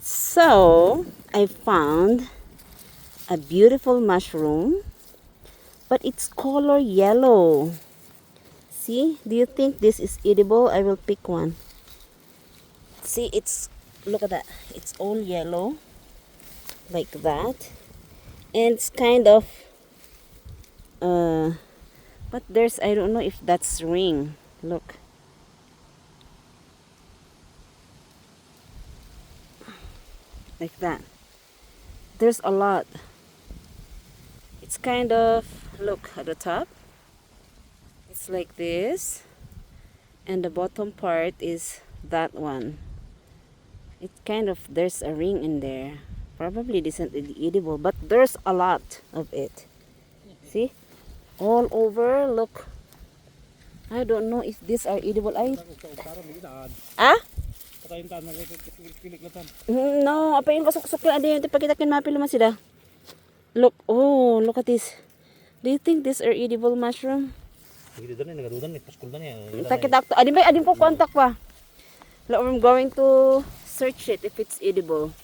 So, I found a beautiful mushroom, but it's color yellow. See, do you think this is edible? I will pick one. See, look at that. It's all yellow, like that. And it's kind of, but I don't know if that's ring. Look. Like that. There's a lot. It's kind of, look at the top. It's like this. And the bottom part is that one. It kind of, there's a ring in there. Probably this isn't edible, but there's a lot of it. See? All over, look. I don't know if these are edible. Ah? No, apa yung kasuk-suk ada yung tipakitakin mapilo man sila. Look, oh, look at this. Do you think these are edible mushroom? Takit-takto. Adin ko contact pa. I'm going to search it if it's edible.